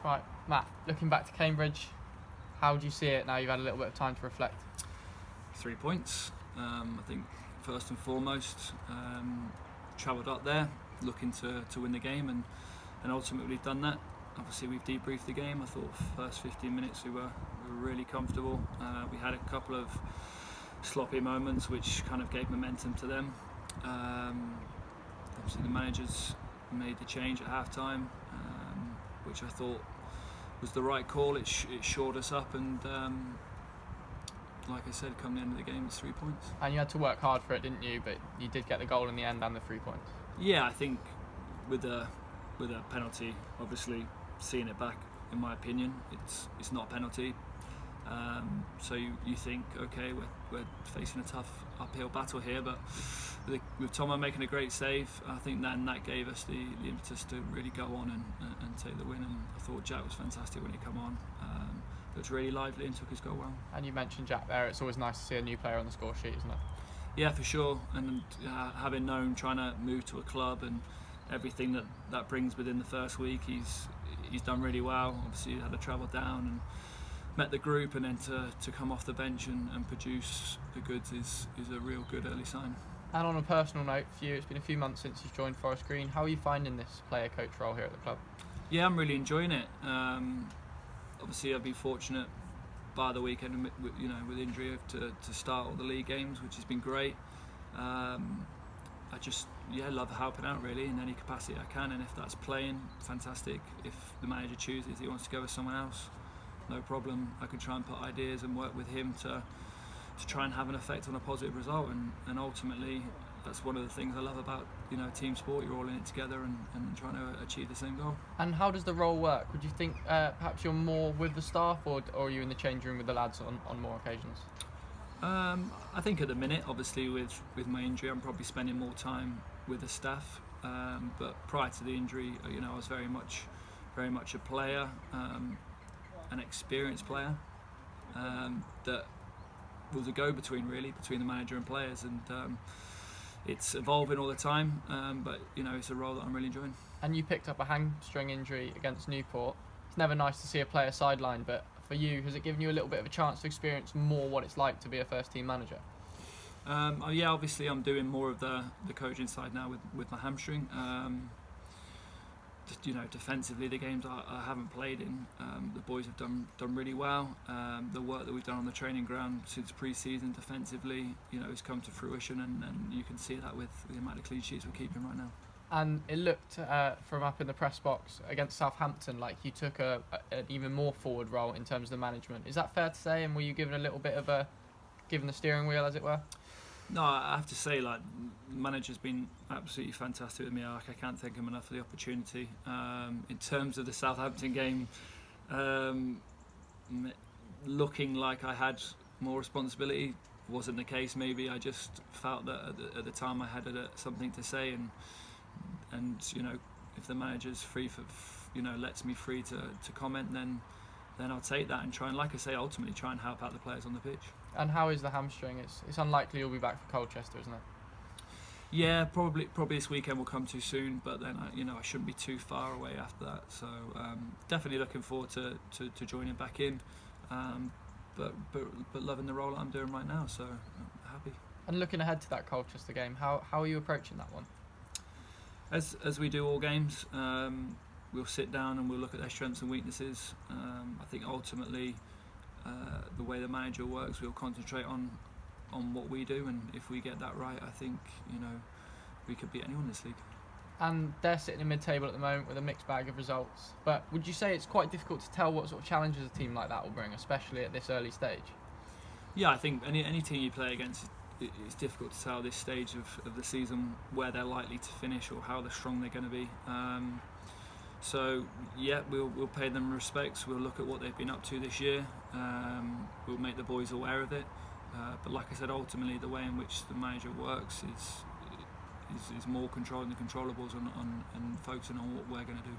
Right, Matt, looking back to Cambridge, how do you see it now you've had a little bit of time to reflect? 3 points. I think first and foremost, travelled up there looking to win the game, and ultimately done that. Obviously we've debriefed the game. I thought first 15 minutes we were really comfortable. We had a couple of sloppy moments which kind of gave momentum to them. Obviously the managers made the change at half time, which I thought was the right call. It shored us up, and like I said, come the end of the game, it's 3 points. And you had to work hard for it, didn't you? But you did get the goal in the end and the 3 points. Yeah, I think with a penalty, obviously seeing it back, in my opinion, it's not a penalty. So you think, okay, we're facing a tough uphill battle here, but with Tomo making a great save, I think that gave us the impetus to really go on and take the win. And I thought Jack was fantastic when he came on. Looked really lively and took his goal well. And you mentioned Jack there. It's always nice to see a new player on the score sheet, isn't it? Yeah, for sure. And having known, trying to move to a club and everything that brings within the first week, he's done really well. Obviously, he had to travel down and met the group, and then to come off the bench and produce the goods is a real good early sign. And on a personal note for you, it's been a few months since you've joined Forest Green. How are you finding this player coach role here at the club? Yeah, I'm really enjoying it. Obviously, I've been fortunate by the weekend, with injury to start all the league games, which has been great. I just love helping out really in any capacity I can, and if that's playing, fantastic. If the manager chooses he wants to go with someone else, no problem. I can try and put ideas and work with him to try and have an effect on a positive result, and ultimately that's one of the things I love about team sport. You're all in it together and trying to achieve the same goal. And how does the role work? Would you think perhaps you're more with the staff, or are you in the change room with the lads on more occasions? I think at the minute, obviously with my injury, I'm probably spending more time with the staff. But prior to the injury, I was very much a player, an experienced player that was a go-between really between the manager and players, and it's evolving all the time, but it's a role that I'm really enjoying. And you picked up a hamstring injury against Newport. It's never nice to see a player sidelined, but for you, has it given you a little bit of a chance to experience more what it's like to be a first team manager? Yeah, obviously I'm doing more of the coaching side now with my hamstring. Defensively, the games I haven't played in, the boys have done really well. The work that we've done on the training ground since pre-season defensively, has come to fruition, and you can see that with the amount of clean sheets we're keeping right now. And it looked from up in the press box against Southampton like you took an even more forward role in terms of the management. Is that fair to say? And were you given a little bit of given the steering wheel, as it were? No, I have to say, the manager's been absolutely fantastic with me. I can't thank him enough for the opportunity. In terms of the Southampton game, looking like I had more responsibility wasn't the case. Maybe I just felt that at the time I had something to say, and if the manager's free for lets me free to comment, then I'll take that and try and, like I say, ultimately try and help out the players on the pitch. And how is the hamstring? It's unlikely you'll be back for Colchester, isn't it? Yeah, probably this weekend will come too soon, but then I shouldn't be too far away after that. So definitely looking forward to joining back in, but loving the role that I'm doing right now. So I'm happy. And looking ahead to that Colchester game, how are you approaching that one? As we do all games, we'll sit down and we'll look at their strengths and weaknesses. I think ultimately, the way the manager works, we'll concentrate on what we do, and if we get that right, I think we could beat anyone in this league. And they're sitting in mid-table at the moment with a mixed bag of results. But would you say it's quite difficult to tell what sort of challenges a team like that will bring, especially at this early stage? Yeah, I think any team you play against, it's difficult to tell this stage of the season where they're likely to finish or how strong they're going to be. So yeah, we'll pay them respects. We'll look at what they've been up to this year. We'll make the boys aware of it. But like I said, ultimately the way in which the manager works is more controlling the controllables and focusing on what we're going to do.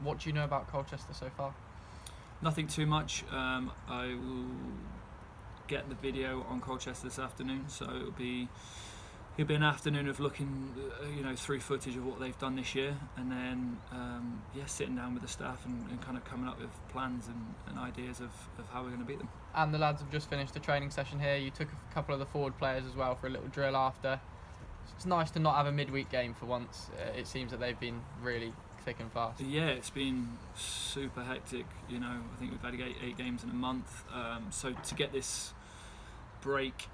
What do you know about Colchester so far? Nothing too much. I will get the video on Colchester this afternoon, so it'll be it'll be an afternoon of looking, through footage of what they've done this year, and then sitting down with the staff and kind of coming up with plans and ideas of how we're going to beat them. And the lads have just finished the training session here. You took a couple of the forward players as well for a little drill after. It's nice to not have a midweek game for once. It seems that they've been really thick and fast. Yeah, it's been super hectic. I think we've had eight games in a month. So to get this break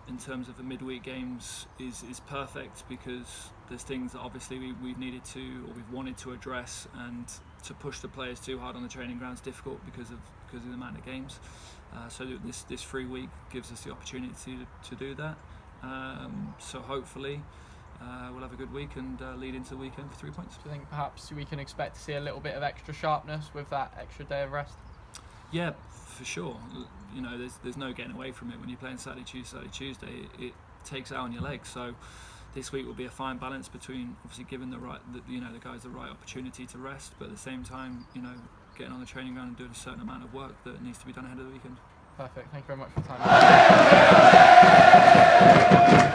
in terms of the midweek games is perfect, because there's things that obviously we've needed to, or we've wanted to address, and to push the players too hard on the training ground is difficult because of the amount of games. So this free week gives us the opportunity to do that. So hopefully we'll have a good week and lead into the weekend for 3 points. Do you think perhaps we can expect to see a little bit of extra sharpness with that extra day of rest? Yeah, for sure. There's no getting away from it. When you're playing Saturday, Tuesday, it takes out on your legs. So this week will be a fine balance between obviously giving the guys the right opportunity to rest, but at the same time, getting on the training ground and doing a certain amount of work that needs to be done ahead of the weekend. Perfect. Thank you very much for your time.